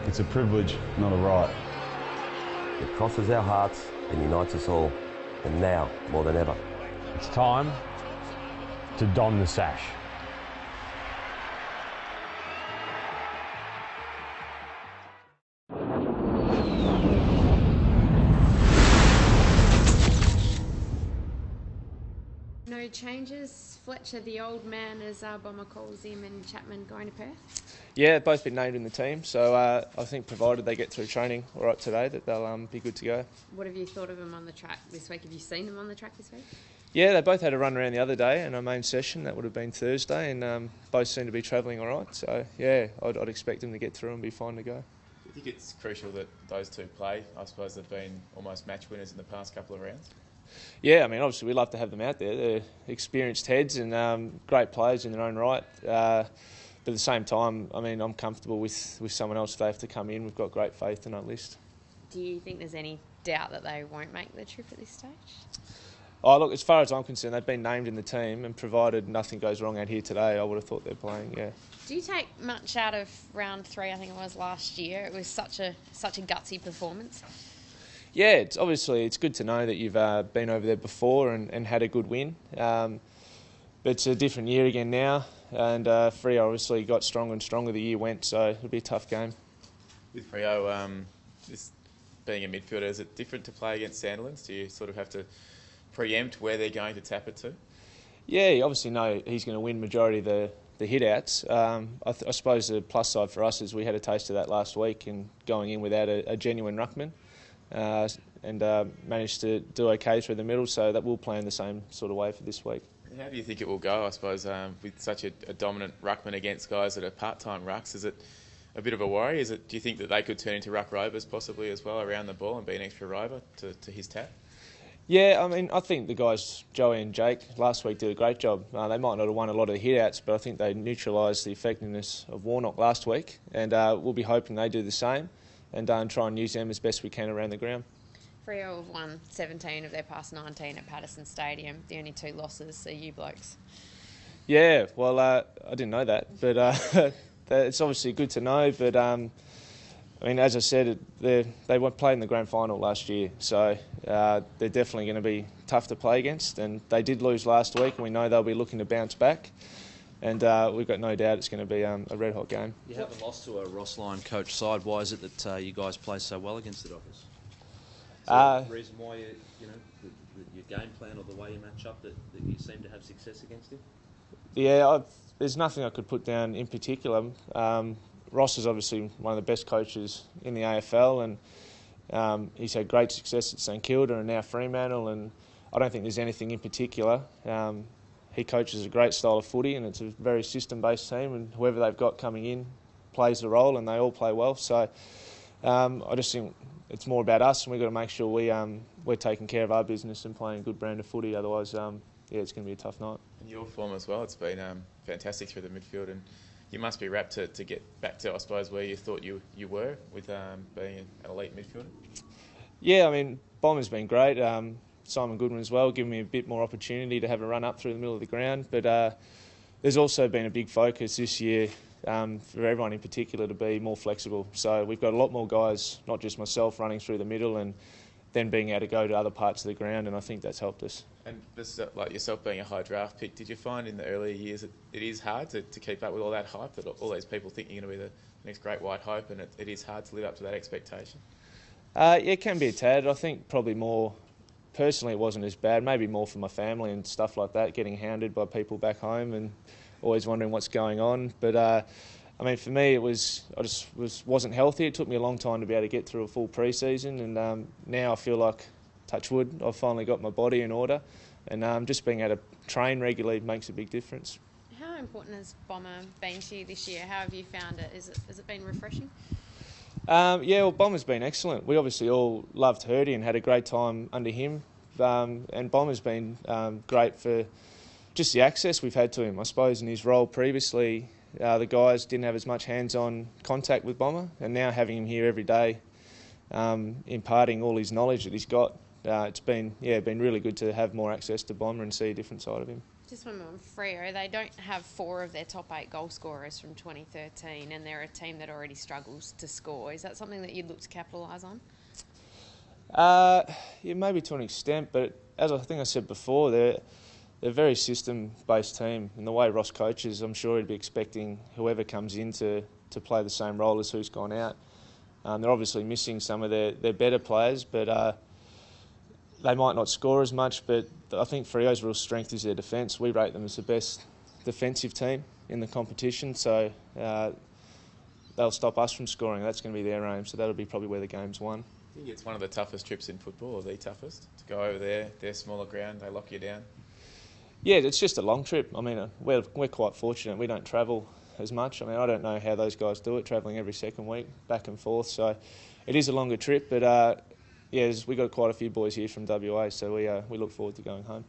It's a privilege, not a right. It crosses our hearts and unites us all, and now more than ever. It's time to don the sash. No changes. Fletcher, the old man, as Bomber calls him, and Chapman going to Perth? Yeah, both been named in the team, so I think provided they get through training all right today, that they'll be good to go. What have you thought of them on the track this week? Have you seen them on the track this week? Yeah, they both had a run around the other day in our main session. That would have been Thursday, and both seem to be travelling all right. So, yeah, I'd expect them to get through and be fine to go. Do you think it's crucial that those two play? I suppose they've been almost match winners in the past couple of rounds. Yeah, I mean, obviously we love to have them out there. They're experienced heads and great players in their own right. But at the same time, I mean, I'm comfortable with someone else if they have to come in. We've got great faith in our list. Do you think there's any doubt that they won't make the trip at this stage? Oh, look, as far as I'm concerned, they've been named in the team, and provided nothing goes wrong out here today, I would have thought they're playing, yeah. Do you take much out of round 3, I think it was last year? It was such a gutsy performance. Yeah, it's good to know that you've been over there before and had a good win. But it's a different year again now, and Freo obviously got stronger and stronger the year went, so it'll be a tough game. With Freo, this being a midfielder, is it different to play against Sandilands? Do you sort of have to preempt where they're going to tap it to? Yeah, you obviously know he's going to win majority of the hit-outs. I suppose the plus side for us is we had a taste of that last week and going in without a genuine ruckman. And managed to do okay through the middle, so that we'll play in the same sort of way for this week. How do you think it will go, I suppose, with such a dominant ruckman against guys that are part-time rucks? Is it a bit of a worry? Do you think that they could turn into ruck rovers possibly as well around the ball and be an extra rover to his tap? Yeah, I mean, I think the guys, Joey and Jake, last week did a great job. They might not have won a lot of the hit-outs, but I think they neutralised the effectiveness of Warnock last week, and we'll be hoping they do the same and try and use them as best we can around the ground. Freo have won 17 of their past 19 at Patterson Stadium. The only 2 losses are you blokes. Yeah, well, I didn't know that, but it's obviously good to know. But I mean, as I said, they played in the grand final last year, so they're definitely going to be tough to play against. And they did lose last week, and we know they'll be looking to bounce back. And we've got no doubt it's going to be a red-hot game. You haven't lost to a Ross Lyon coach side. Why is it that you guys play so well against the Dockers? Is there a reason why your game plan or the way you match up that you seem to have success against him? Yeah, there's nothing I could put down in particular. Ross is obviously one of the best coaches in the AFL, and he's had great success at St Kilda and now Fremantle, and I don't think there's anything in particular. He coaches a great style of footy, and it's a very system-based team, and whoever they've got coming in plays the role, and they all play well. So I just think it's more about us, and we've got to make sure we're taking care of our business and playing a good brand of footy. Otherwise, it's going to be a tough night. And your form as well, it's been fantastic through the midfield, and you must be rapt to get back to, I suppose, where you thought you were with being an elite midfielder. Yeah, I mean, Bomber's been great. Simon Goodwin as well, giving me a bit more opportunity to have a run up through the middle of the ground. But there's also been a big focus this year for everyone in particular to be more flexible. So we've got a lot more guys, not just myself, running through the middle and then being able to go to other parts of the ground, and I think that's helped us. And this, like yourself being a high draft pick, did you find in the earlier years that it is hard to keep up with all that hype, that all these people think you're going to be the next great white hope, and it is hard to live up to that expectation? Yeah, it can be a tad. I think probably more... Personally, it wasn't as bad. Maybe more for my family and stuff like that, getting hounded by people back home and always wondering what's going on. But I mean, for me, I just wasn't healthy. It took me a long time to be able to get through a full pre-season, and now I feel like, touch wood, I've finally got my body in order, and just being able to train regularly makes a big difference. How important has Bomber been to you this year? How have you found it? Has it been refreshing? Yeah, well, Bomber's been excellent. We obviously all loved Hurdy and had a great time under him. And Bomber's been great for just the access we've had to him. I suppose in his role previously, the guys didn't have as much hands-on contact with Bomber, and now having him here every day, imparting all his knowledge that he's got, it's been really good to have more access to Bomber and see a different side of him. Just one more on Freo. They don't have 4 of their top 8 goal scorers from 2013, and they're a team that already struggles to score. Is that something that you'd look to capitalise on? Yeah, maybe to an extent, but as I think I said before, they're a very system-based team. And the way Ross coaches, I'm sure he'd be expecting whoever comes in to play the same role as who's gone out. They're obviously missing some of their better players, but they might not score as much, but I think Freo's real strength is their defence. We rate them as the best defensive team in the competition, so they'll stop us from scoring. That's going to be their aim, so that'll be probably where the game's won. I think it's one of the toughest trips in football, or the toughest, to go over there, their smaller ground, they lock you down. Yeah, it's just a long trip. I mean, we're quite fortunate. We don't travel as much. I mean, I don't know how those guys do it, travelling every second week, back and forth, so it is a longer trip, but yeah, we got quite a few boys here from WA, so we look forward to going home.